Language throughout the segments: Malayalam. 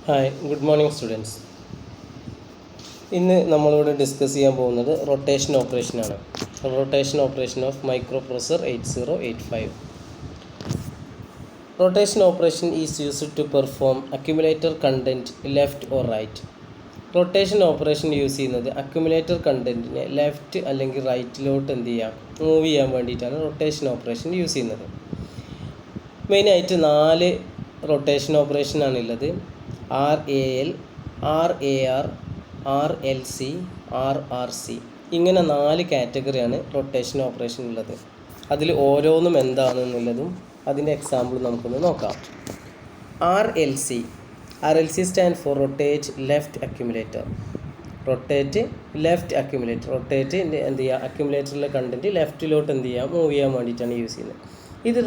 Hi, good morning students. ഇന്ന് നമ്മളിവിടെ ഡിസ്കസ് ചെയ്യാൻ പോകുന്നത് റൊട്ടേഷൻ ഓപ്പറേഷനാണ്. Rotation operation of micro processor 8085. Rotation operation is used to perform accumulator content left or right. Rotation operation use ചെയ്യുന്നത് അക്യുമുലേറ്റർ കണ്ടൻറ്റിനെ ലെഫ്റ്റ് അല്ലെങ്കിൽ റൈറ്റിലോട്ട് മൂവ് ചെയ്യാൻ വേണ്ടിയിട്ടാണ് റൊട്ടേഷൻ ഓപ്പറേഷൻ യൂസ് ചെയ്യുന്നത്. മെയിനായിട്ട് 4 rotation ഓപ്പറേഷനാണുള്ളത്. RAL, RAR, RLC, RRC ഇങ്ങനെ 4 കാറ്റഗറിയാണ് റൊട്ടേഷൻ ഓപ്പറേഷൻ ഉള്ളത്. അതിൽ ഓരോന്നും എന്താണെന്നുള്ളതും അതിൻ്റെ എക്സാമ്പിൾ നമുക്കൊന്ന് നോക്കാം. RLC stand for rotate left accumulator. Rotate left accumulator. Rotate എന്ത് ചെയ്യുക, അക്യുമുലേറ്ററിലെ കണ്ടൻറ്റ് ലെഫ്റ്റിലോട്ട് മൂവ് ചെയ്യാൻ വേണ്ടിയിട്ടാണ് യൂസ് ചെയ്യുന്നത്. ഇത്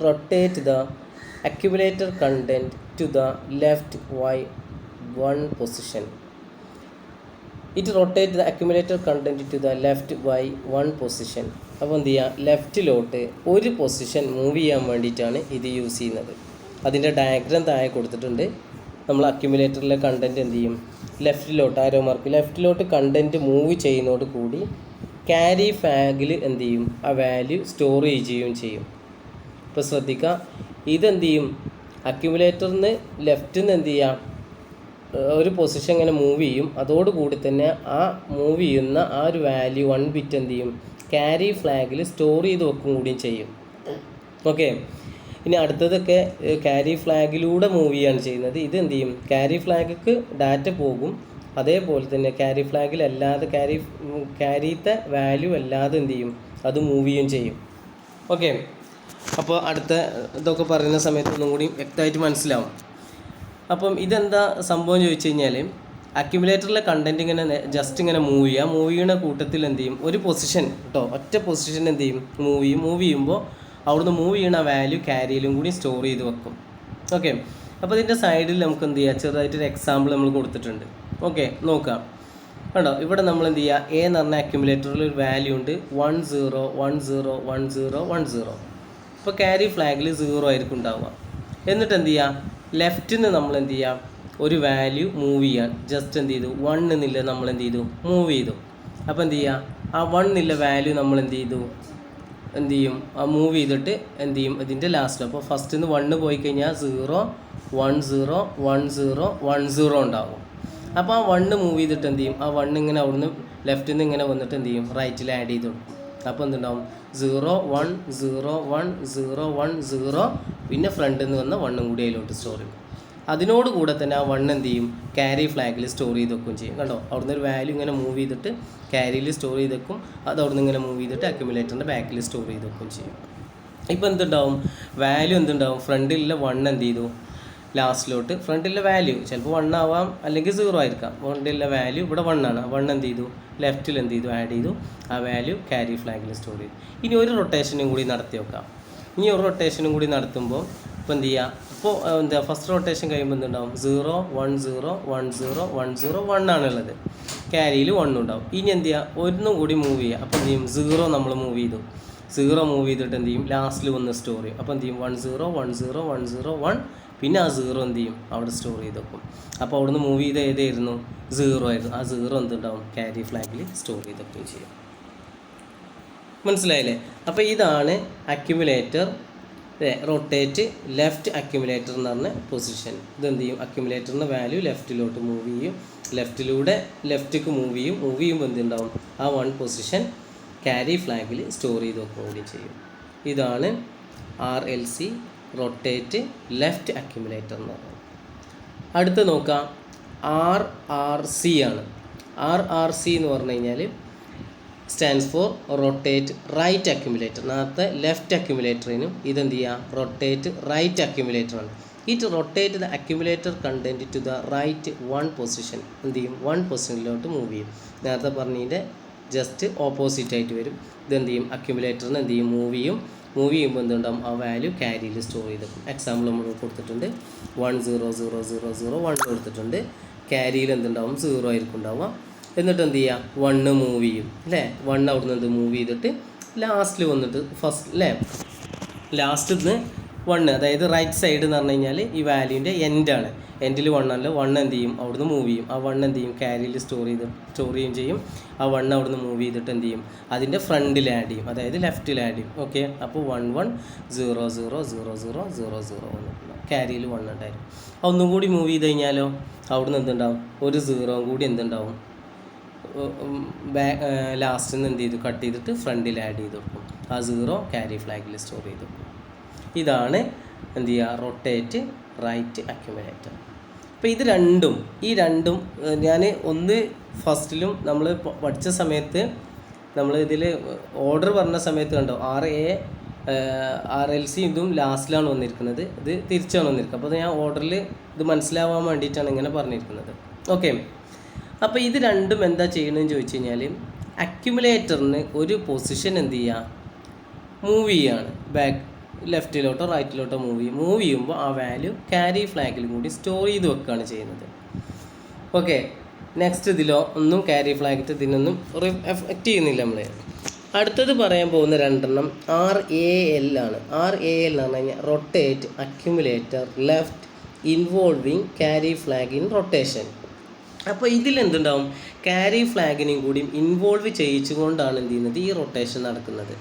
rotate the accumulator content to the left by one position. It rotates the accumulator content to the left by one position. അപ്പോൾ എന്ത് ചെയ്യുക, ലെഫ്റ്റിലോട്ട് ഒരു പൊസിഷൻ മൂവ് ചെയ്യാൻ വേണ്ടിയിട്ടാണ് ഇത് യൂസ് ചെയ്യുന്നത്. അതിൻ്റെ ഡയഗ്രാം താഴെ കൊടുത്തിട്ടുണ്ട്. നമ്മൾ അക്യുമുലേറ്ററിലെ കണ്ടൻറ്റ് എന്ത് ചെയ്യും, ലെഫ്റ്റിലോട്ട് ആരോ മാർക്ക് ലെഫ്റ്റിലോട്ട് കണ്ടൻറ്റ് മൂവ് ചെയ്യുന്നതോട് കൂടി ക്യാരി ഫ്ലാഗിൽ എന്ത് ചെയ്യും, ആ വാല്യൂ സ്റ്റോർ ചെയ്യുകയും ചെയ്യും. ഇപ്പോൾ ശ്രദ്ധിക്കുക, ഇതെന്ത് ചെയ്യും, അക്യുമുലേറ്ററിന് ലെഫ്റ്റിൽ നിന്ന് എന്ത് ചെയ്യാം, ഒരു പൊസിഷൻ ഇങ്ങനെ മൂവ് ചെയ്യും. അതോടുകൂടി തന്നെ ആ മൂവ് ചെയ്യുന്ന ആ ഒരു വാല്യൂ 1 ബിറ്റ് എന്ത് ചെയ്യും, ക്യാരി ഫ്ലാഗിൽ സ്റ്റോർ ചെയ്ത് വെക്കും കൂടിയും ചെയ്യും. ഓക്കെ, ഇനി അടുത്തതൊക്കെ ക്യാരി ഫ്ലാഗിലൂടെ മൂവ് ചെയ്യാണ് ചെയ്യുന്നത്. ഇത് എന്ത് ചെയ്യും, ക്യാരി ഫ്ലാഗിക്ക് ഡാറ്റ പോകും. അതേപോലെ തന്നെ ക്യാരി ഫ്ലാഗിലല്ലാതെ ക്യാരിത്തെ വാല്യൂ അല്ലാതെ എന്ത് ചെയ്യും, അത് മൂവ് ചെയ്യുകയും ചെയ്യും. ഓക്കെ, അപ്പോൾ അടുത്ത ഇതൊക്കെ പറയുന്ന സമയത്ത് ഒന്നും കൂടി വ്യക്തമായിട്ട് മനസ്സിലാവും. അപ്പം ഇതെന്താ സംഭവം ചോദിച്ചു കഴിഞ്ഞാൽ, അക്യുമുലേറ്ററിലെ കണ്ടൻറ്റ് ഇങ്ങനെ ജസ്റ്റ് ഇങ്ങനെ മൂവ് ചെയ്യുന്ന കൂട്ടത്തിൽ എന്ത് ചെയ്യും, ഒരു പൊസിഷൻ കേട്ടോ, ഒറ്റ പൊസിഷൻ എന്ത് ചെയ്യും, മൂവ് ചെയ്യുമ്പോൾ അവിടുന്ന് മൂവ് ചെയ്യണ വാല്യൂ ക്യാരിയിലും കൂടി സ്റ്റോർ ചെയ്ത് വെക്കും. ഓക്കെ, അപ്പോൾ ഇതിൻ്റെ സൈഡിൽ നമുക്ക് എന്ത് ചെയ്യുക, ചെറുതായിട്ടൊരു എക്സാമ്പിൾ നമ്മൾ കൊടുത്തിട്ടുണ്ട്. ഓക്കെ, നോക്കാം. കണ്ടോ, ഇവിടെ നമ്മൾ എന്ത് ചെയ്യുക, എ എന്ന് പറഞ്ഞ അക്യുമുലേറ്ററിൽ ഒരു വാല്യൂ ഉണ്ട് 10101010. ഇപ്പോൾ ക്യാരി ഫ്ലാഗിൽ 0 ആയിരിക്കും ഉണ്ടാവുക. എന്നിട്ട് എന്ത് ചെയ്യുക, ലെഫ്റ്റിൽ നിന്ന് നമ്മൾ എന്ത് ചെയ്യുക, ഒരു വാല്യൂ മൂവ് ചെയ്യാൻ ജസ്റ്റ് എന്ത് ചെയ്തു, 1 എന്നില്ല നമ്മൾ എന്ത് ചെയ്തു, മൂവ് ചെയ്തു. അപ്പോൾ എന്ത് ചെയ്യുക, ആ 1 എന്നുള്ള വാല്യൂ നമ്മൾ എന്ത് ചെയ്യും, ആ മൂവ് ചെയ്തിട്ട് എന്ത് ചെയ്യും, ഇതിൻ്റെ ലാസ്റ്റ്. അപ്പോൾ ഫസ്റ്റ് നിന്ന് 1 പോയി കഴിഞ്ഞാൽ 0 1 0 1 0 1 0 ഉണ്ടാകും. അപ്പോൾ ആ 1 മൂവ് ചെയ്തിട്ട് എന്ത് ചെയ്യും, ആ 1 ഇങ്ങനെ അവിടുന്ന് ലെഫ്റ്റിൽ നിന്ന് ഇങ്ങനെ വന്നിട്ട് എന്ത് ചെയ്യും, റൈറ്റിൽ ആഡ് ചെയ്ത് കൊടുക്കും. അപ്പോൾ എന്തുണ്ടാവും, 0 1 0 1 0 1 0, പിന്നെ ഫ്രണ്ടിൽ നിന്ന് വന്ന 1 കൂടി അതിലോട്ട് സ്റ്റോർ ചെയ്യും. അതിനോട് കൂടെ തന്നെ ആ 1 എന്ത് ചെയ്യും, ക്യാരി ഫ്ലാഗിൽ സ്റ്റോർ ചെയ്ത് വെക്കുകയും ചെയ്യും. കണ്ടോ, അവിടുന്ന് ഒരു വാല്യൂ ഇങ്ങനെ മൂവ് ചെയ്തിട്ട് ക്യാരിയിൽ സ്റ്റോർ ചെയ്ത് വെക്കും. അത് അവിടുന്ന് ഇങ്ങനെ മൂവ് ചെയ്തിട്ട് അക്യുമുലേറ്ററിൻ്റെ ബാക്കിൽ സ്റ്റോർ ചെയ്ത് വെക്കുകയും ചെയ്യും. ഇപ്പോൾ എന്തുണ്ടാവും, വാല്യൂ എന്തുണ്ടാവും, ഫ്രണ്ടിലുള്ള 1 എന്ത് ചെയ്തു, ലാസ്റ്റിലോട്ട് ഫ്രണ്ടിലെ വാല്യൂ ചിലപ്പോൾ 1 ആവാം, അല്ലെങ്കിൽ 0 ആയിരിക്കാം. ഫ്രണ്ടിലെ വാല്യൂ ഇവിടെ 1 ആണ്. 1 എന്ത് ചെയ്തു, ലെഫ്റ്റിൽ എന്ത് ചെയ്തു, ആഡ് ചെയ്തു. ആ വാല്യൂ ക്യാരി ഫ്ലാഗിൽ സ്റ്റോർ ചെയ്തു. ഇനി ഒരു റൊട്ടേഷനും കൂടി നടത്തി വെക്കാം. ഇനി ഒരു റൊട്ടേഷനും കൂടി നടത്തുമ്പോൾ ഇപ്പോൾ എന്ത് ചെയ്യുക, ഇപ്പോൾ ഫസ്റ്റ് റൊട്ടേഷൻ കഴിയുമ്പോൾ എന്തുണ്ടാവും, 0 1 0 1 0 1 0 1 ആണുള്ളത്. ക്യാരിയിൽ 1 ഉണ്ടാവും. ഇനി എന്ത് ചെയ്യുക, ഒന്നും കൂടി മൂവ് ചെയ്യുക. അപ്പോൾ എന്ത് ചെയ്യും, 0 നമ്മൾ മൂവ് ചെയ്തു. 0 മൂവ് ചെയ്തിട്ട് എന്ത് ചെയ്യും, ലാസ്റ്റിൽ വന്ന് സ്റ്റോർ ചെയ്യും. അപ്പോൾ എന്ത് ചെയ്യും, 1 0 1 0 1 0 1, പിന്നെ ആ 0 എന്ത് ചെയ്യും, അവിടെ സ്റ്റോർ ചെയ്ത് വെക്കും. അപ്പോൾ അവിടുന്ന് മൂവ് ചെയ്ത് ഏതായിരുന്നു, 0 ആയിരുന്നു. ആ 0 എന്തുണ്ടാവും, ക്യാരി ഫ്ലാഗിൽ സ്റ്റോർ ചെയ്ത് വെക്കുകയും ചെയ്യും. മനസ്സിലായില്ലേ? അപ്പോൾ ഇതാണ് അക്യുമുലേറ്റർ റൊട്ടേറ്റ് ലെഫ്റ്റ് അക്യുമുലേറ്റർ എന്ന് പറഞ്ഞ പൊസിഷൻ. ഇതെന്ത് ചെയ്യും, അക്യുമുലേറ്ററിൻ്റെ വാല്യൂ ലെഫ്റ്റിലോട്ട് മൂവ് ചെയ്യും. ലെഫ്റ്റിലേക്ക് മൂവ് ചെയ്യുമ്പോൾ എന്തുണ്ടാവും, ആ 1 പൊസിഷൻ ക്യാരി ഫ്ലാഗിൽ സ്റ്റോർ ചെയ്ത് വെക്കുകയും ചെയ്യും. ഇതാണ് RLC റൊട്ടേറ്റ് ലെഫ്റ്റ് അക്യുമുലേറ്റർ എന്ന് പറയുന്നത്. അടുത്ത് നോക്കാം, RRC ആണ്. RRC എന്ന് പറഞ്ഞു കഴിഞ്ഞാൽ stands for rotate right accumulator. നേരത്തെ ലെഫ്റ്റ് അക്യുമുലേറ്ററിനും ഇതെന്ത് ചെയ്യുക, റൊട്ടേറ്റ് റൈറ്റ് അക്യുമുലേറ്ററാണ്. It rotate the accumulator content to the right 1 position. എന്ത് ചെയ്യും, 1 പൊസിഷനിലോട്ട് മൂവ് ചെയ്യും. നേരത്തെ പറഞ്ഞതിൻ്റെ ജസ്റ്റ് ഓപ്പോസിറ്റ് ആയിട്ട് വരും. ഇതെന്ത് ചെയ്യും, അക്യുമുലേറ്ററിന് എന്ത് ചെയ്യും, മൂവ് ചെയ്യുമ്പോൾ എന്തുണ്ടാവും, ആ വാല്യൂ ക്യാരിയിൽ സ്റ്റോർ ചെയ്തെടുക്കും. എക്സാമ്പിൾ നമ്മൾ കൊടുത്തിട്ടുണ്ട്, 1 0 0 0 0 1 കൊടുത്തിട്ടുണ്ട്. ക്യാരിയിൽ എന്തുണ്ടാവും, 0 ആയിരിക്കും ഉണ്ടാവുക. എന്നിട്ട് എന്ത് ചെയ്യുക, 1 മൂവ് ചെയ്യും അല്ലേ. 1 അവിടെ നിന്ന് മൂവ് ചെയ്തിട്ട് ലാസ്റ്റിൽ വന്നിട്ട് ലാസ്റ്റിൽ നിന്ന് 1, അതായത് റൈറ്റ് സൈഡ് എന്ന് പറഞ്ഞു കഴിഞ്ഞാൽ ഈ വാല്യൂൻ്റെ എൻഡാണ്. എൻഡിൽ 1 ആണല്ലോ. 1 എന്ത് ചെയ്യും, അവിടുന്ന് മൂവ് ചെയ്യും. ആ 1 എന്ത് ചെയ്യും, ക്യാരിയിൽ സ്റ്റോർ ചെയ്യുകയും ചെയ്യും. ആ 1 അവിടുന്ന് മൂവ് ചെയ്തിട്ട് എന്ത് ചെയ്യും, അതിൻ്റെ ഫ്രണ്ടിൽ ആഡ് ചെയ്യും, അതായത് ലെഫ്റ്റിൽ ആഡ് ചെയ്യും. ഓക്കെ, അപ്പോൾ 1 1 0 0 0 0 0 0 വന്നിട്ടുണ്ടാവും. ക്യാരിയിൽ 1 ഉണ്ടായിരുന്നു. ഒന്നും കൂടി മൂവ് ചെയ്ത് കഴിഞ്ഞാലോ അവിടുന്ന് എന്തുണ്ടാവും, ഒരു 0 കൂടി എന്തുണ്ടാവും, ലാസ്റ്റിൽ നിന്ന് എന്ത് ചെയ്തു, കട്ട് ചെയ്തിട്ട് ഫ്രണ്ടിൽ ആഡ് ചെയ്ത് കൊടുക്കും. ആ 0 ക്യാരി ഫ്ലാഗിൽ സ്റ്റോർ ചെയ്ത് കൊടുക്കും. ഇതാണ് എന്ത് ചെയ്യുക, റൊട്ടേറ്റ് റൈറ്റ് അക്യുമുലേറ്റർ. അപ്പോൾ ഈ രണ്ടും ഞാൻ ഒന്ന് ഫസ്റ്റിലും നമ്മൾ പഠിച്ച സമയത്ത് നമ്മൾ ഇതിൽ ഓർഡർ പറഞ്ഞ സമയത്ത് കണ്ടോ, RLC ഇതും ലാസ്റ്റിലാണ് വന്നിരിക്കുന്നത്, ഇത് തിരിച്ചാണ് വന്നിരിക്കുന്നത്. അപ്പോൾ ഞാൻ ഓർഡറിൽ ഇത് മനസ്സിലാവാൻ വേണ്ടിയിട്ടാണ് ഇങ്ങനെ പറഞ്ഞിരിക്കുന്നത്. ഓക്കെ, അപ്പോൾ ഇത് രണ്ടും എന്താ ചെയ്യണമെന്ന് ചോദിച്ചു കഴിഞ്ഞാൽ, അക്യുമുലേറ്ററിന് ഒരു പൊസിഷൻ എന്ത് ചെയ്യുക, മൂവ് ചെയ്യുകയാണ്. ലെഫ്റ്റിലോട്ടോ റൈറ്റിലോട്ടോ മൂവ് ചെയ്യുമ്പോൾ ആ വാല്യൂ ക്യാരി ഫ്ലാഗിൽ കൂടി സ്റ്റോർ ചെയ്ത് വെക്കുകയാണ് ചെയ്യുന്നത്. ഓക്കെ, നെക്സ്റ്റ് ഇതിലോ ഒന്നും ക്യാരി ഫ്ലാഗിട്ട് ഇതിനൊന്നും എഫക്റ്റ് ചെയ്യുന്നില്ല നമ്മൾ. അടുത്തത് പറയാൻ പോകുന്ന രണ്ടെണ്ണം RAL ആണ്. RAL എന്ന് പറഞ്ഞു കഴിഞ്ഞാൽ rotate accumulator left involving carry flag in rotation. അപ്പോൾ ഇതിലെന്തുണ്ടാവും, ക്യാരി ഫ്ലാഗിനെയും കൂടി ഇൻവോൾവ് ചെയ്യിച്ചുകൊണ്ടാണ് എന്ത് ചെയ്യുന്നത്, ഈ റൊട്ടേഷൻ നടക്കുന്നത്.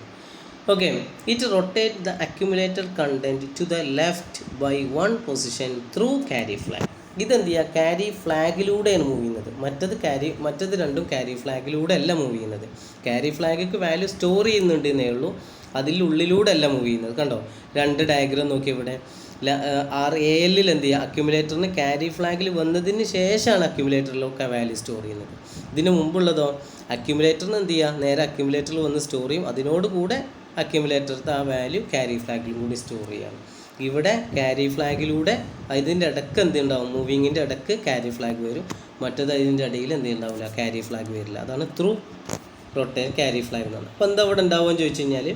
Okay, it rotate the accumulator content to the left by 1 position through carry flag. ഇതെന്ത് ചെയ്യുക, ക്യാരി ഫ്ലാഗിലൂടെയാണ് മൂവ് ചെയ്യുന്നത്. മറ്റത് രണ്ടും ക്യാരി ഫ്ലാഗിലൂടെ അല്ല മൂവ് ചെയ്യുന്നത്. ക്യാരി ഫ്ലാഗിക്ക് വാല്യൂ സ്റ്റോർ ചെയ്യുന്നുണ്ട് എന്നേ ഉള്ളൂ, അതിലൂടെ അല്ല മൂവ് ചെയ്യുന്നത്. കണ്ടോ, 2 ഡയഗ്രാം നോക്കി ഇവിടെ. RAL എന്ത് ചെയ്യുക, അക്യുമുലേറ്ററിന് ക്യാരി ഫ്ലാഗിൽ വന്നതിന് ശേഷമാണ് അക്യുമുലേറ്ററിലൊക്കെ വാല്യൂ സ്റ്റോർ ചെയ്യുന്നത്. ഇതിന് മുമ്പുള്ളതോ അക്യുമുലേറ്ററിന് എന്ത് ചെയ്യുക, നേരെ അക്യുമുലേറ്ററിൽ വന്ന് സ്റ്റോർ ചെയ്യും, അതിനോട് കൂടെ അക്യുമുലേറ്ററിൻ്റെ ആ വാല്യൂ ക്യാരി ഫ്ലാഗിൽ കൂടി സ്റ്റോർ ചെയ്യാണ്. ഇവിടെ ക്യാരി ഫ്ലാഗിലൂടെ ഇതിൻ്റെ ഇടയ്ക്ക് എന്തുണ്ടാവും, മൂവിങ്ങിൻ്റെ ഇടയ്ക്ക് ക്യാരി ഫ്ലാഗ് വരും, മറ്റേത് ഇതിൻ്റെ ഇടയിൽ എന്തുണ്ടാവില്ല, ക്യാരി ഫ്ലാഗ് വരില്ല. അതാണ് ത്രൂ റൊട്ടേറ്റ് ക്യാരി ഫ്ലാഗ് എന്നാണ്. അപ്പോൾ എന്താ ഇവിടെ ഉണ്ടാവുമെന്ന് ചോദിച്ചു കഴിഞ്ഞാൽ,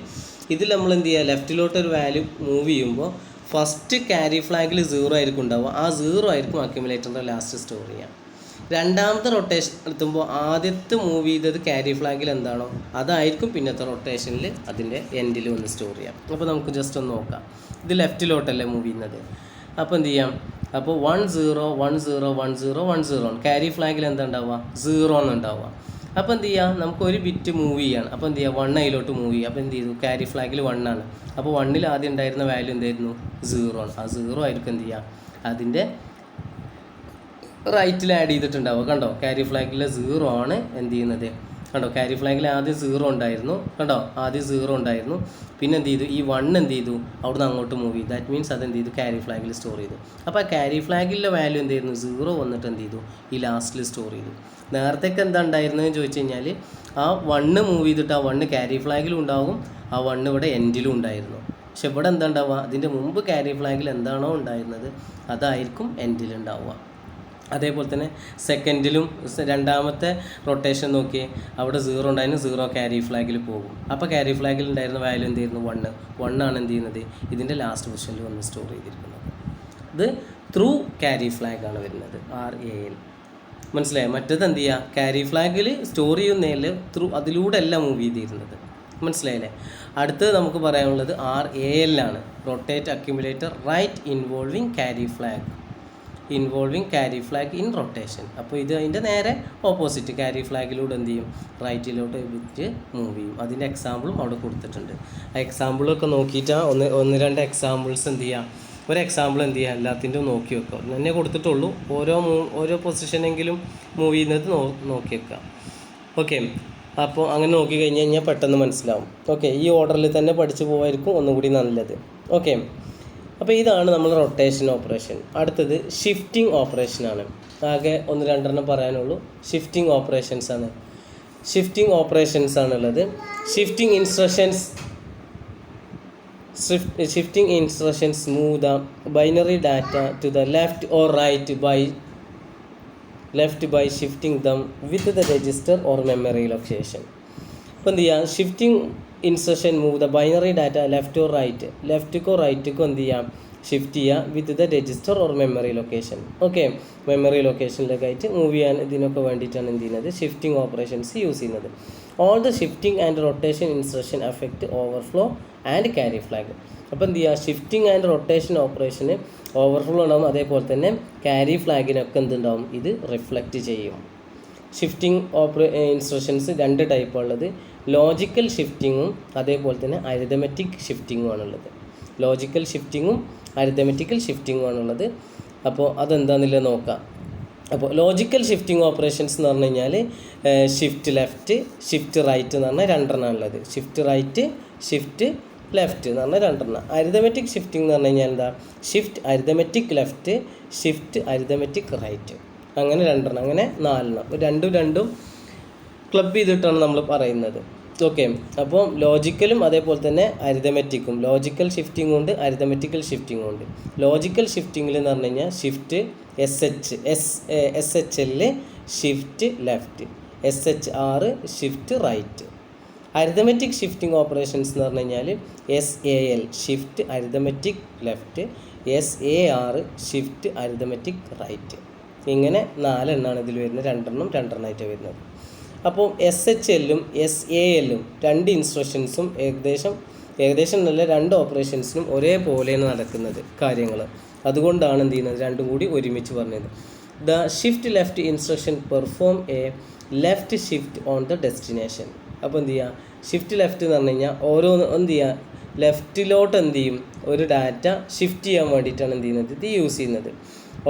ഇതിൽ നമ്മൾ എന്ത് ചെയ്യുക, ലെഫ്റ്റിലോട്ട് ഒരു വാല്യൂ മൂവ് ചെയ്യുമ്പോൾ ഫസ്റ്റ് ക്യാരി ഫ്ലാഗിൽ 0 ആയിരിക്കും ഉണ്ടാവുക. ആ 0 ആയിരിക്കും അക്യുമുലേറ്ററിൻ്റെ ലാസ്റ്റ് സ്റ്റോർ ചെയ്യുക. രണ്ടാമത്തെ റൊട്ടേഷൻ എടുത്തുമ്പോൾ ആദ്യത്തെ മൂവ് ചെയ്തത് ക്യാരി ഫ്ലാഗിൽ എന്താണോ അതായിരിക്കും പിന്നത്തെ റൊട്ടേഷനിൽ അതിൻ്റെ എൻഡിൽ വന്ന് സ്റ്റോർ ചെയ്യാം. അപ്പോൾ നമുക്ക് ജസ്റ്റ് ഒന്ന് നോക്കാം. ഇത് ലെഫ്റ്റിലോട്ടല്ലേ മൂവ് ചെയ്യുന്നത്. അപ്പോൾ എന്ത് ചെയ്യാം, അപ്പോൾ 1 0 1 0 1 0 1 0 ആണ്. ക്യാരി ഫ്ലാഗിൽ എന്താ ഉണ്ടാവുക, 0 ആണ് ഉണ്ടാവുക. അപ്പോൾ എന്ത് ചെയ്യുക, നമുക്ക് ഒരു ബിറ്റ് മൂവ് ചെയ്യാണ്. അപ്പോൾ എന്ത് ചെയ്യുക, 1 അതിലോട്ട് മൂവ് ചെയ്യുക. അപ്പോൾ എന്ത് ചെയ്തു, ക്യാരി ഫ്ലാഗിൽ 1 ആണ്. അപ്പോൾ 1ൽ ആദ്യം ഉണ്ടായിരുന്ന വാല്യൂ എന്തായിരുന്നു, 0 ആണ്. ആ 0 ആയിരിക്കും എന്ത് ചെയ്യുക, അതിൻ്റെ റൈറ്റിൽ ആഡ് ചെയ്തിട്ടുണ്ടാവുക. കണ്ടോ, ക്യാരി ഫ്ലാഗിലെ 0 ആണ് എന്ത് ചെയ്യുന്നത്, കണ്ടോ, ക്യാരി ഫ്ലാഗിൽ ആദ്യം 0 ഉണ്ടായിരുന്നു. കണ്ടോ, ആദ്യം 0 ഉണ്ടായിരുന്നു. പിന്നെ എന്ത് ചെയ്തു, ഈ 1 എന്ത് ചെയ്തു, അവിടുന്ന് അങ്ങോട്ട് മൂവ് ചെയ്തു. ദാറ്റ് മീൻസ് അതെന്ത് ചെയ്തു, ക്യാരി ഫ്ലാഗിൽ സ്റ്റോർ ചെയ്തു. അപ്പോൾ ആ ക്യാരി ഫ്ലാഗിലെ വാല്യൂ എന്ത് ചെയ്യുന്നു, 0 വന്നിട്ട് എന്ത് ചെയ്തു, ഈ ലാസ്റ്റിൽ സ്റ്റോർ ചെയ്തു. നേരത്തേക്ക് എന്താ ഉണ്ടായിരുന്നതെന്ന് ചോദിച്ചു കഴിഞ്ഞാൽ, ആ 1 മൂവ് ചെയ്തിട്ട് ആ 1 ക്യാരി ഫ്ലാഗിലും ഉണ്ടാകും, ആ 1 ഇവിടെ എൻഡിലും ഉണ്ടായിരുന്നു. പക്ഷെ ഇവിടെ എന്താ ഉണ്ടാവുക, അതിൻ്റെ മുമ്പ് ക്യാരി ഫ്ലാഗിൽ എന്താണോ ഉണ്ടായിരുന്നത് അതായിരിക്കും എൻഡിലുണ്ടാവുക. അതേപോലെ തന്നെ സെക്കൻഡിലും രണ്ടാമത്തെ റൊട്ടേഷൻ നോക്കി, അവിടെ 0 ഉണ്ടായിരുന്നു, 0 ക്യാരി ഫ്ലാഗിൽ പോകും. അപ്പോൾ ക്യാരി ഫ്ലാഗിൽ ഉണ്ടായിരുന്ന വാല്യൂ എന്ത് ചെയ്യുന്നു, 1 ആണ് എന്ത് ചെയ്യുന്നത്, ഇതിൻ്റെ ലാസ്റ്റ് പൊസിഷനിൽ വന്ന് സ്റ്റോർ ചെയ്തിരിക്കുന്നത്. ഇത് ത്രൂ ക്യാരി ഫ്ലാഗാണ് വരുന്നത്, RAL. മനസ്സിലായോ? മറ്റേത് എന്ത് ചെയ്യുക, ക്യാരി ഫ്ലാഗിൽ സ്റ്റോർ ചെയ്യുന്നതിൽ ത്രൂ അതിലൂടെ അല്ല മൂവ് ചെയ്തിരുന്നത്. മനസ്സിലായില്ലേ? അടുത്തത് നമുക്ക് പറയാനുള്ളത് RAL ആണ്, rotate accumulator right involving carry flag in rotation. അപ്പോൾ ഇത് അതിൻ്റെ നേരെ ഓപ്പോസിറ്റ്, ക്യാരി ഫ്ലാഗിലൂടെ എന്ത് ചെയ്യും, റൈറ്റിലോട്ട് വിറ്റ് മൂവ് ചെയ്യും. അതിൻ്റെ എക്സാമ്പിളും അവിടെ കൊടുത്തിട്ടുണ്ട്. ആ എക്സാമ്പിളൊക്കെ നോക്കിയിട്ടാണ് ഒന്ന് രണ്ട് എക്സാമ്പിൾസ് എന്ത് ചെയ്യുക, ഒരു എക്സാമ്പിൾ എന്ത് ചെയ്യുക, എല്ലാത്തിൻ്റെ നോക്കി വെക്കുക. തന്നെ കൊടുത്തിട്ടുള്ളൂ, ഓരോ പൊസിഷനെങ്കിലും മൂവ് ചെയ്യുന്നത് നോക്കി വെക്കുക. ഓക്കെ, അപ്പോൾ അങ്ങനെ നോക്കി കഴിഞ്ഞ് കഴിഞ്ഞാൽ പെട്ടെന്ന് മനസ്സിലാവും. ഓക്കെ, ഈ ഓർഡറിൽ തന്നെ പഠിച്ചു പോകായിരിക്കും ഒന്നുകൂടി നല്ലത്. ഓക്കെ, അപ്പോൾ ഇതാണ് നമ്മൾ റൊട്ടേഷൻ ഓപ്പറേഷൻ. അടുത്തത് ഷിഫ്റ്റിംഗ് ഓപ്പറേഷനാണ്. ആകെ 1-2 പറയാനുള്ളൂ. ഷിഫ്റ്റിംഗ് ഓപ്പറേഷൻസ് ആണുള്ളത്. Shifting instructions move the binary data to the left or right by shifting them with the register or memory location. അപ്പോൾ എന്ത് ചെയ്യുക, shifting instruction move the binary data ലെഫ്റ്റിക്കോ റൈറ്റിക്കോ എന്ത് ചെയ്യാം, ഷിഫ്റ്റ് ചെയ്യുക with the register or memory location. Okay, memory ലൊക്കേഷനിലേക്കായിട്ട് മൂവ് ചെയ്യാൻ ഇതിനൊക്കെ വേണ്ടിയിട്ടാണ് എന്ത് ചെയ്യുന്നത്, ഷിഫ്റ്റിംഗ് ഓപ്പറേഷൻസ് യൂസ് ചെയ്യുന്നത്. All the shifting and rotation instruction affect overflow and carry flag. അപ്പോൾ എന്ത് ചെയ്യുക, shifting and rotation operation overflow ഉണ്ടാവും, അതേപോലെ തന്നെ ക്യാരി ഫ്ലാഗിനൊക്കെ എന്തുണ്ടാവും, ഇത് റിഫ്ലക്റ്റ് ചെയ്യും. Shifting instructions 2 ടൈപ്പാണുള്ളത്. ലോജിക്കൽ ഷിഫ്റ്റിങ്ങും അതേപോലെ തന്നെ അരിതമെറ്റിക് ഷിഫ്റ്റിങ്ങും ആണുള്ളത്. ലോജിക്കൽ ഷിഫ്റ്റിങ്ങും അരിതമെറ്റിക്കൽ ഷിഫ്റ്റിങ്ങും ആണുള്ളത്. അപ്പോൾ അതെന്താണെന്നുള്ളത് നോക്കാം. അപ്പോൾ ലോജിക്കൽ ഷിഫ്റ്റിംഗ് ഓപ്പറേഷൻസ് എന്ന് പറഞ്ഞു കഴിഞ്ഞാൽ ഷിഫ്റ്റ് ലെഫ്റ്റ്, ഷിഫ്റ്റ് റൈറ്റ് എന്ന് പറഞ്ഞാൽ 2 ഉള്ളത്. ഷിഫ്റ്റ് റൈറ്റ്, ഷിഫ്റ്റ് ലെഫ്റ്റ് എന്ന് പറഞ്ഞാൽ 2. അരിതമെറ്റിക് ഷിഫ്റ്റിംഗ് എന്ന് പറഞ്ഞു കഴിഞ്ഞാൽ എന്താ, shift arithmetic left, shift arithmetic right, അങ്ങനെ 2, അങ്ങനെ 4. രണ്ടും ക്ലബ് ചെയ്തിട്ടാണ് നമ്മൾ പറയുന്നത്. ഓക്കെ. അപ്പോൾ ലോജിക്കലും അതേപോലെ തന്നെ അരിതമെറ്റിക്കും, ലോജിക്കൽ ഷിഫ്റ്റിംഗ് ഉണ്ട്, അരിതമെറ്റിക്കൽ ഷിഫ്റ്റിംഗ് ഉണ്ട്. ലോജിക്കൽ ഷിഫ്റ്റിങ്ങിൽ എന്ന് പറഞ്ഞു കഴിഞ്ഞാൽ shift SHL shift left, SHR shift right. Arithmetic shifting operations എന്ന് പറഞ്ഞു കഴിഞ്ഞാൽ SAL shift arithmetic left, SAR shift arithmetic right. ഇങ്ങനെ 4 എണ്ണമാണ് ഇതിൽ വരുന്നത്. 2 ആയിട്ട് വരുന്നത്. അപ്പോൾ SHLും SALും 2 ഇൻസ്ട്രക്ഷൻസും ഏകദേശം നല്ല 2 ഓപ്പറേഷൻസിനും ഒരേപോലെയാണ് നടക്കുന്നത് കാര്യങ്ങൾ. അതുകൊണ്ടാണ് എന്ത് ചെയ്യുന്നത്, 2 കൂടി ഒരുമിച്ച് പറഞ്ഞത്. The shift left instruction perform A left shift on the destination. അപ്പോൾ എന്ത് ചെയ്യുക, ഷിഫ്റ്റ് ലെഫ്റ്റ് എന്ന് പറഞ്ഞു കഴിഞ്ഞാൽ എന്ത് ചെയ്യുക, ലെഫ്റ്റിലോട്ട് എന്ത് ചെയ്യും, ഒരു ഡാറ്റ ഷിഫ്റ്റ് ചെയ്യാൻ വേണ്ടിയിട്ടാണ് എന്ത് ചെയ്യുന്നത്, ഇത് യൂസ് ചെയ്യുന്നത്.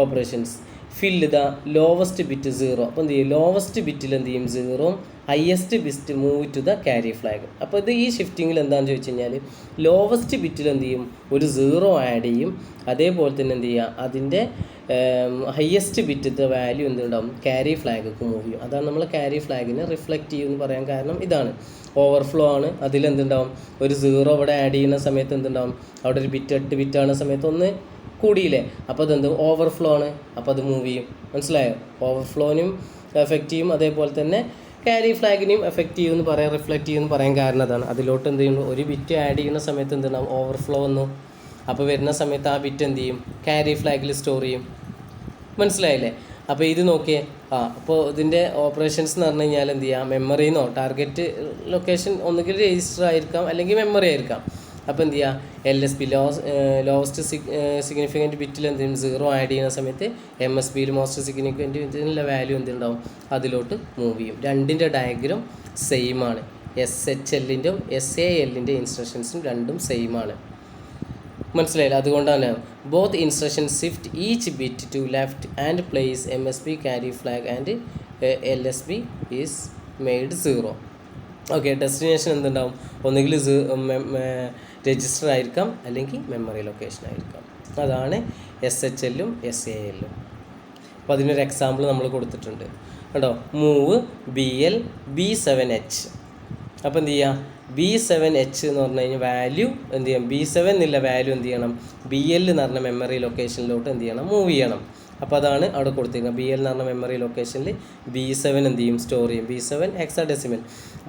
Operations fill the lowest bit 0. അപ്പോൾ എന്ത് ചെയ്യും, ലോവസ്റ്റ് ബിറ്റിൽ എന്ത് ചെയ്യും 0, highest bit move to the carry flag. അപ്പോൾ ഇത് ഈ ഷിഫ്റ്റിങ്ങിൽ എന്താണെന്ന് ചോദിച്ചു കഴിഞ്ഞാൽ ലോവസ്റ്റ് ബിറ്റിൽ എന്ത് ചെയ്യും, ഒരു 0 ആഡ് ചെയ്യും. അതേപോലെ തന്നെ എന്ത് ചെയ്യുക, അതിൻ്റെ ഹയസ്റ്റ് ബിറ്റത്തെ വാല്യൂ എന്തുണ്ടാവും, ക്യാരി ഫ്ലാഗൊക്കെ മൂവ് ചെയ്യും. അതാണ് നമ്മൾ ക്യാരി ഫ്ലാഗിനെ റിഫ്ലക്റ്റ് ചെയ്യുമെന്ന് പറയാൻ കാരണം ഇതാണ്. ഓവർഫ്ലോ ആണ്, അതിലെന്തുണ്ടാവും, ഒരു 0 ഇവിടെ ആഡ് ചെയ്യുന്ന സമയത്ത് എന്തുണ്ടാവും, അവിടെ ഒരു 8 ബിറ്റ് ആവുന്ന സമയത്ത് ഒന്ന് കൂടിയില്ലേ, അപ്പോൾ അതെന്ത് ഓവർഫ്ലോ ആണ്, അപ്പോൾ അത് മൂവ് ചെയ്യും. മനസ്സിലായോ? ഓവർഫ്ലോനും എഫക്റ്റ് ചെയ്യും, അതേപോലെ തന്നെ ക്യാരി ഫ്ലാഗിനെയും എഫക്റ്റ് ചെയ്യുമെന്ന് പറയാൻ, റിഫ്ലക്റ്റ് ചെയ്യുമെന്ന് പറയാൻ കാരണം അതാണ്. അതിലോട്ട് എന്ത് ചെയ്യുന്നു, ഒരു ബിറ്റ് ആഡ് ചെയ്യുന്ന സമയത്ത് എന്തുണ്ടാവും, ഓവർഫ്ലോ വന്നു. അപ്പോൾ വരുന്ന സമയത്ത് ആ ബിറ്റ് എന്ത് ചെയ്യും, ക്യാരി ഫ്ലാഗിൽ സ്റ്റോർ ചെയ്യും. മനസ്സിലായില്ലേ? അപ്പോൾ ഇത് നോക്കിയേ. അപ്പോൾ ഇതിൻ്റെ ഓപ്പറേഷൻസ് എന്ന് പറഞ്ഞു കഴിഞ്ഞാൽ എന്ത് ചെയ്യുക, മെമ്മറിന്നോ ടാർഗറ്റ് ലൊക്കേഷൻ ഒന്നുകിൽ രജിസ്റ്റർ ആയിരിക്കാം അല്ലെങ്കിൽ മെമ്മറി ആയിരിക്കാം. അപ്പോൾ എന്ത് ചെയ്യുക, LSB ലോവസ്റ്റ് സിഗ്നിഫിക്കൻറ്റ് ബിറ്റിൽ എന്ത് ചെയ്യും 0 ആഡ് ചെയ്യുന്ന സമയത്ത് MSBയിൽ മോസ്റ്റ് സിഗ്നിഫിക്കൻറ്റ് ബിറ്റിനുള്ള വാല്യൂ എന്തുണ്ടാവും, അതിലോട്ട് മൂവ് ചെയ്യും. 2ൻ്റെ ഡയഗ്രം സെയിം ആണ്. SHLൻ്റെയും SALൻ്റെ ഇൻസ്ട്രക്ഷൻസും 2ഉം സെയിം ആണ്. മനസ്സിലായില്ല? അതുകൊണ്ടാണ് both instruction shift each bit to left and place MSB carry flag and LSB is made 0. Okay. Destination എന്തുണ്ടാവും, ഒന്നുകിൽ രജിസ്റ്റർ ആയിരിക്കാം അല്ലെങ്കിൽ മെമ്മറി ലൊക്കേഷൻ ആയിരിക്കാം. അതാണ് SHLും SALും. അപ്പോൾ അതിനൊരു എക്സാമ്പിൾ നമ്മൾ കൊടുത്തിട്ടുണ്ട് കേട്ടോ. Move BL B7H. അപ്പോൾ എന്ത് ചെയ്യുക, B7H എന്ന് പറഞ്ഞു കഴിഞ്ഞാൽ വാല്യൂ എന്ത് ചെയ്യണം, B7 എന്നുള്ള വാല്യൂ എന്ത് ചെയ്യണം, BL എന്ന് പറഞ്ഞ മെമ്മറി ലൊക്കേഷനിലോട്ട് എന്ത് ചെയ്യണം, മൂവ് ചെയ്യണം. അപ്പോൾ അതാണ് അവിടെ കൊടുത്തിരിക്കുന്നത്. BL എന്ന് പറഞ്ഞ മെമ്മറി ലൊക്കേഷനിൽ B7 എന്ത് ചെയ്യും, സ്റ്റോർ ചെയ്യും. B7 ഹെക്സാഡെസിമൽ,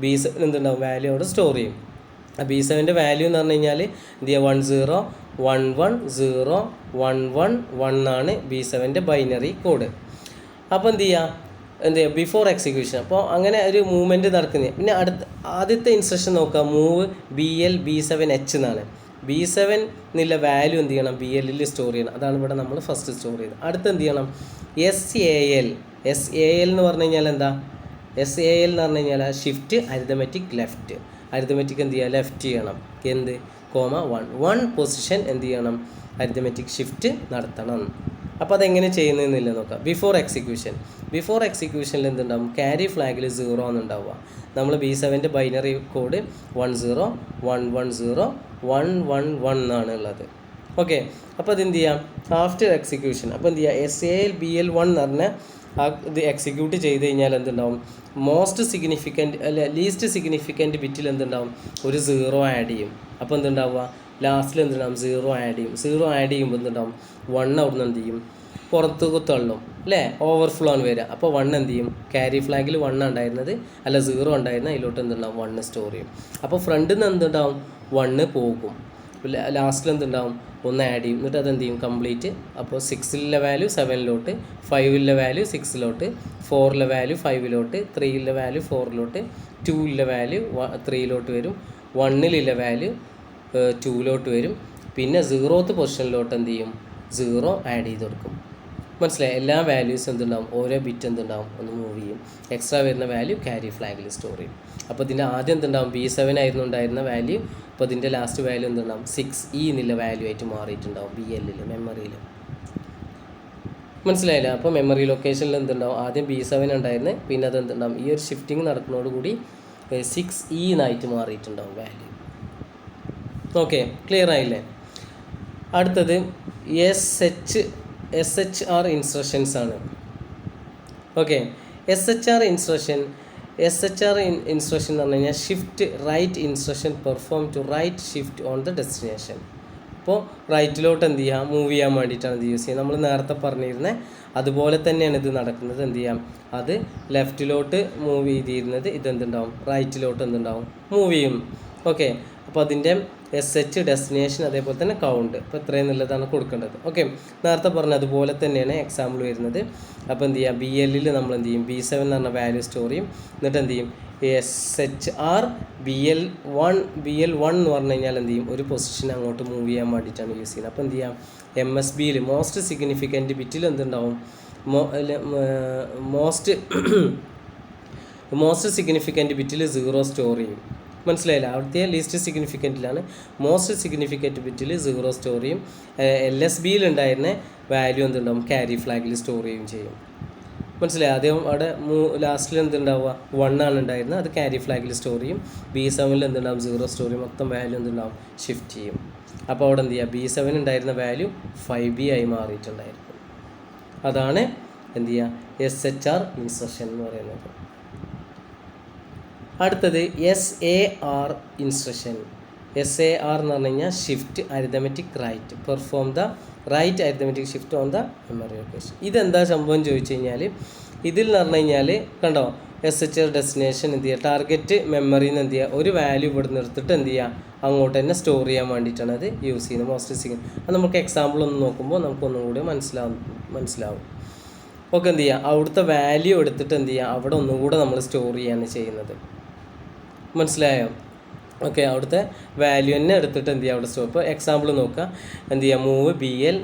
B7 എന്തുണ്ടാവും, വാല്യൂ അവിടെ സ്റ്റോർ ചെയ്യും. B7ൻ്റെ വാല്യൂ എന്ന് പറഞ്ഞു കഴിഞ്ഞാൽ എന്ത് ചെയ്യുക, 10110111 ആണ് B7ൻ്റെ ബൈനറി കോഡ്. അപ്പോൾ എന്ത് ചെയ്യുക, ബിഫോർ എക്സിക്യൂഷൻ. അപ്പോൾ അങ്ങനെ ഒരു മൂവ്മെൻറ്റ് നടക്കുന്നത്. പിന്നെ ആദ്യത്തെ ഇൻസ്ട്രക്ഷൻ നോക്കുക, മൂവ് BL B7H എന്നാണ്. B7 എന്നുള്ള വാല്യൂ എന്ത് ചെയ്യണം, BLൽ സ്റ്റോർ ചെയ്യണം. അതാണ് ഇവിടെ നമ്മൾ ഫസ്റ്റ് സ്റ്റോർ ചെയ്തത്. അടുത്ത് എന്ത് ചെയ്യണം, SAL എന്ന് പറഞ്ഞു കഴിഞ്ഞാൽ എന്താ, SAL എന്ന് പറഞ്ഞു കഴിഞ്ഞാൽ ഷിഫ്റ്റ് അരിതമെറ്റിക് ലെഫ്റ്റ്. അരിതമെറ്റിക് എന്ത് ചെയ്യുക, ലെഫ്റ്റ് ചെയ്യണം. എന്ത്, 1 പൊസിഷൻ എന്ത് ചെയ്യണം, അരിതമെറ്റിക് ഷിഫ്റ്റ് നടത്തണം. അപ്പോൾ അതെങ്ങനെ ചെയ്യുന്നതെന്നില്ല നോക്കാം. ബിഫോർ എക്സിക്യൂഷനിൽ എന്തുണ്ടാവും, ക്യാരി ഫ്ലാഗിൽ 0 എന്നുണ്ടാവുക. നമ്മൾ B7ൻ്റെ ബൈനറി കോഡ് 10110111 എന്നാണ് ഉള്ളത്. ഓക്കെ. അപ്പോൾ അതെന്ത് ചെയ്യാം, ആഫ്റ്റർ എക്സിക്യൂഷൻ. അപ്പോൾ എന്ത് ചെയ്യുക, SAL BL1 എന്ന് പറഞ്ഞാൽ ഇത് എക്സിക്യൂട്ട് ചെയ്ത് കഴിഞ്ഞാൽ എന്തുണ്ടാവും, മോസ്റ്റ് സിഗ്നിഫിക്കൻറ്റ് അല്ല ലീസ്റ്റ് സിഗ്നിഫിക്കൻറ്റ് ബിറ്റിൽ എന്തുണ്ടാവും, ഒരു 0 ആഡ് ചെയ്യും. അപ്പോൾ എന്തുണ്ടാവുക, ലാസ്റ്റിൽ എന്തുണ്ടാവും, 0 ആഡ് ചെയ്യും. 0 ആഡ് ചെയ്യുമ്പോൾ എന്തുണ്ടാവും, 1 അവിടുന്ന് എന്ത് ചെയ്യും, പുറത്തേക്ക് തള്ളും അല്ലേ, ഓവർഫ്ലോ ആണ് വരിക. അപ്പോൾ 1 എന്ത് ചെയ്യും, ക്യാരി ഫ്ലാഗിൽ 1 ഉണ്ടായിരുന്നത് അല്ല 0 ഉണ്ടായിരുന്നത്, അതിലോട്ട് എന്തുണ്ടാവും, 1 സ്റ്റോർ ചെയ്യും. അപ്പോൾ ഫ്രണ്ടിൽ നിന്ന് എന്തുണ്ടാവും, 1 പോകും. ലാസ്റ്റിൽ എന്തുണ്ടാവും ഒന്ന് ആഡ് ചെയ്യും, എന്നിട്ട് അതെന്ത് ചെയ്യും കംപ്ലീറ്റ്. അപ്പോൾ 6ലെ വാല്യൂ 7ലോട്ട്, 5ലെ വാല്യൂ 6ലോട്ട്, 4ലെ വാല്യൂ 5ലോട്ട്, 3ലെ വാല്യൂ 4ലോട്ട്, 2ലെ വാല്യൂ 3ലോട്ട് വരും, 1ലെ വാല്യൂ 2ലോട്ട് വരും. പിന്നെ 0th പൊസിഷനിലോട്ട് എന്ത് ചെയ്യും 0 ആഡ് ചെയ്ത് കൊടുക്കും. മനസ്സിലായി? എല്ലാ വാല്യൂസും എന്തുണ്ടാവും, ഓരോ ബിറ്റ് എന്തുണ്ടാവും ഒന്ന് മൂവ് ചെയ്യും. എക്സ്ട്രാ വരുന്ന വാല്യൂ ക്യാരി ഫ്ലാഗിൽ സ്റ്റോർ ചെയ്യും. അപ്പോൾ ഇതിൻ്റെ ആദ്യം എന്തുണ്ടാവും B7 ആയിരുന്നു ഉണ്ടായിരുന്ന വാല്യൂ, അപ്പോൾ ഇതിൻ്റെ ലാസ്റ്റ് വാല്യൂ എന്തുണ്ടാവും 6E എന്നുള്ള വാല്യൂ ആയിട്ട് മാറിയിട്ടുണ്ടാവും BLൽ മെമ്മറിയിൽ. മനസ്സിലായില്ല? അപ്പോൾ മെമ്മറി ലൊക്കേഷനിൽ എന്തുണ്ടാവും, ആദ്യം B7 ഉണ്ടായിരുന്നത്, പിന്നെ അത് എന്തുണ്ടാവും ഈ ഒരു ഷിഫ്റ്റിംഗ് നടക്കുന്നതോടുകൂടി 6E എന്നായിട്ട് മാറിയിട്ടുണ്ടാവും വാല്യൂ. ഓക്കെ, ക്ലിയർ ആയില്ലേ? അടുത്തത് SHR ഇൻസ്ട്രക്ഷൻസ് ആണ്. ഓക്കെ, SHR ഇൻസ്ട്രക്ഷൻ എന്ന് പറഞ്ഞു കഴിഞ്ഞാൽ shift right instruction perform to right shift on the destination. അപ്പോൾ റൈറ്റിലോട്ട് എന്ത് ചെയ്യാം മൂവ് ചെയ്യാൻ വേണ്ടിയിട്ടാണ് ഇത് യൂസ് ചെയ്യുന്നത്. നമ്മൾ നേരത്തെ പറഞ്ഞിരുന്നത് അതുപോലെ തന്നെയാണ് ഇത് നടക്കുന്നത്. എന്ത് ചെയ്യാം, അത് ലെഫ്റ്റിലോട്ട് മൂവ് ചെയ്തിരുന്നത് ഇതെന്തുണ്ടാവും റൈറ്റിലോട്ട് എന്തുണ്ടാവും മൂവ് ചെയ്യും. ഓക്കെ, അപ്പോൾ അതിൻ്റെ SH ഡെസ്റ്റിനേഷൻ അതേപോലെ തന്നെ കൗണ്ട് ഇപ്പോൾ എത്രയെന്നുള്ളതാണ് കൊടുക്കേണ്ടത്. ഓക്കെ, നേരത്തെ പറഞ്ഞ അതുപോലെ തന്നെയാണ് എക്സാമ്പിൾ വരുന്നത്. അപ്പോൾ എന്ത് ചെയ്യാം BLൽ നമ്മൾ എന്ത് ചെയ്യും B7 എന്ന് പറഞ്ഞ വാല്യൂ സ്റ്റോർ ചെയ്യും. എന്നിട്ട് എന്ത് ചെയ്യും SHR BL1 എന്ന് പറഞ്ഞു കഴിഞ്ഞാൽ എന്ത് ചെയ്യും ഒരു പൊസിഷൻ അങ്ങോട്ട് മൂവ് ചെയ്യാൻ വേണ്ടിയിട്ടാണ് യൂസ് ചെയ്യുന്നത്. അപ്പോൾ എന്ത് ചെയ്യാം MSBയിൽ മോസ്റ്റ് സിഗ്നിഫിക്കൻറ്റ് ബിറ്റിൽ എന്തുണ്ടാവും മോസ്റ്റ് സിഗ്നിഫിക്കൻറ്റ് ബിറ്റിൽ 0 സ്റ്റോർ ചെയ്യും. മനസ്സിലായില്ല? അവിടുത്തെ ലീസ്റ്റ് സിഗ്നിഫിക്കൻറ്റിലാണ് മോസ്റ്റ് സിഗ്നിഫിക്കൻറ്റ് ബിറ്റിൽ 0 സ്റ്റോർ ചെയ്യും. LSBയിൽ ഉണ്ടായിരുന്ന വാല്യൂ എന്തുണ്ടാവും ക്യാരി ഫ്ലാഗിൽ സ്റ്റോർ ചെയ്യുകയും ചെയ്യും. മനസ്സിലായി? ആദ്യം അവിടെ ലാസ്റ്റിൽ എന്തുണ്ടാവുക 1 ആണ് ഉണ്ടായിരുന്നത്, അത് ക്യാരി ഫ്ലാഗിൽ സ്റ്റോർ ചെയ്യും. B7ൽ എന്തുണ്ടാവും 0 സ്റ്റോർ ചെയ്യും, മൊത്തം വാല്യൂ എന്തുണ്ടാവും ഷിഫ്റ്റ് ചെയ്യും. അപ്പോൾ അവിടെ എന്ത് ചെയ്യുക B7 ഉണ്ടായിരുന്ന വാല്യൂ 5B ആയി മാറിയിട്ടുണ്ടായിരിക്കും. അതാണ് എന്ത് ചെയ്യുക SHR ഇൻസ്ട്രക്ഷൻ എന്ന് പറയുന്നത്. അടുത്തത് SAR ഇൻസ്ട്രക്ഷൻ. SAR എന്ന് പറഞ്ഞു കഴിഞ്ഞാൽ shift arithmetic right perform the right arithmetic shift on the memory location. ഇതെന്താ സംഭവം ചോദിച്ചു കഴിഞ്ഞാൽ ഇതിൽ എന്ന് പറഞ്ഞു കഴിഞ്ഞാൽ കണ്ടോ SHR ഡെസ്റ്റിനേഷൻ എന്ത് ചെയ്യുക ടാർഗറ്റ് മെമ്മറിയിൽ നിന്ന് എന്ത് ചെയ്യുക ഒരു വാല്യൂ ഇവിടെ നിർത്തിട്ട് എന്ത് ചെയ്യുക അങ്ങോട്ട് തന്നെ സ്റ്റോർ ചെയ്യാൻ വേണ്ടിയിട്ടാണ് അത് യൂസ് ചെയ്യുന്നത് മോസ്റ്റ് സിഗ്നിഫിക്കൻറ്റ്. അത് നമുക്ക് എക്സാമ്പിൾ ഒന്ന് നോക്കുമ്പോൾ നമുക്കൊന്നും കൂടി മനസ്സിലാവും. ഓക്കെ, എന്ത് ചെയ്യുക അവിടുത്തെ വാല്യൂ എടുത്തിട്ട് എന്ത് ചെയ്യുക അവിടെ ഒന്നുകൂടെ നമ്മൾ സ്റ്റോർ ചെയ്യാണ് ചെയ്യുന്നത്. മനസ്സിലായോ? ഓക്കെ, അവിടുത്തെ വാല്യൂ തന്നെ എടുത്തിട്ട് എന്ത് ചെയ്യുക അവിടെ സ്റ്റോർ. ഇപ്പോൾ എക്സാമ്പിൾ നോക്കുക, എന്ത് ചെയ്യുക മൂവ്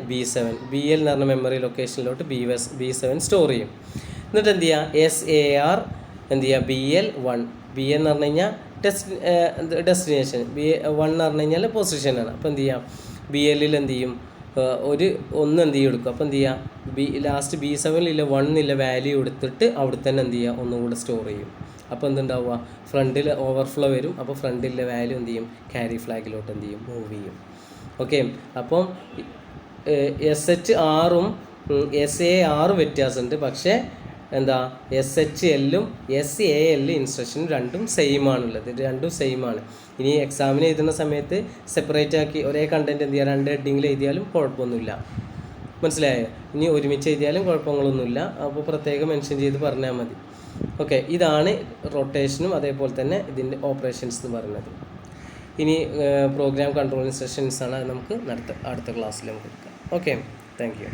B7 എന്ന് പറഞ്ഞ മെമ്മറി ലൊക്കേഷനിലോട്ട് B7 സ്റ്റോർ ചെയ്യും. എന്നിട്ട് എന്ത് ചെയ്യുക SAR എന്ത് ചെയ്യുക BL1 എന്ന് പറഞ്ഞു കഴിഞ്ഞാൽ ഡെസ്റ്റിനേഷൻ, B1 എന്ന് പറഞ്ഞു കഴിഞ്ഞാൽ പൊസിഷനാണ്. അപ്പോൾ എന്ത് ചെയ്യാം BLൽ എന്ത് ചെയ്യും ഒന്ന് എന്ത് ചെയ്യും എടുക്കും. അപ്പോൾ എന്ത് ചെയ്യുക ലാസ്റ്റ് B7ൽ 1 വാല്യൂ എടുത്തിട്ട് അവിടെ തന്നെ എന്ത് ചെയ്യുക ഒന്നുകൂടെ സ്റ്റോർ ചെയ്യും. അപ്പോൾ എന്തുണ്ടാവുക ഫ്രണ്ടിൽ ഓവർഫ്ലോ വരും. അപ്പോൾ ഫ്രണ്ടിലെ വാല്യൂ എന്ത് ചെയ്യും ക്യാരി ഫ്ലാഗിലോട്ട് എന്ത് ചെയ്യും മൂവ് ചെയ്യും. ഓക്കെ, അപ്പം SHRഉം SAR വ്യത്യാസമുണ്ട്. പക്ഷേ എന്താ SHLഉം SAL ഇൻസ്ട്രക്ഷനും രണ്ടും സെയിം ആണുള്ളത്, രണ്ടും സെയിം ആണ്. ഇനി എക്സാമിന് എഴുതുന്ന സമയത്ത് സെപ്പറേറ്റ് ആക്കി ഒരേ കണ്ടൻറ്റ് എന്ത് ചെയ്യുക 2 ഹെഡിങ്ങിൽ എഴുതിയാലും കുഴപ്പമൊന്നുമില്ല. മനസ്സിലായോ? ഇനി ഒരുമിച്ച് എഴുതിയാലും കുഴപ്പങ്ങളൊന്നുമില്ല. അപ്പോൾ പ്രത്യേകം മെൻഷൻ ചെയ്ത് പറഞ്ഞാൽ മതി. ഓക്കെ, ഇതാണ് റൊട്ടേഷനും അതേപോലെ തന്നെ ഇതിൻ്റെ ഓപ്പറേഷൻസ് എന്ന് പറയുന്നത്. ഇനി പ്രോഗ്രാം കൺട്രോൾ ഇൻസ്ട്രക്ഷൻസ് ആണ്, അത് നമുക്ക് അടുത്ത ക്ലാസ്സിൽ നമുക്ക് എടുക്കാം. Okay, thank you.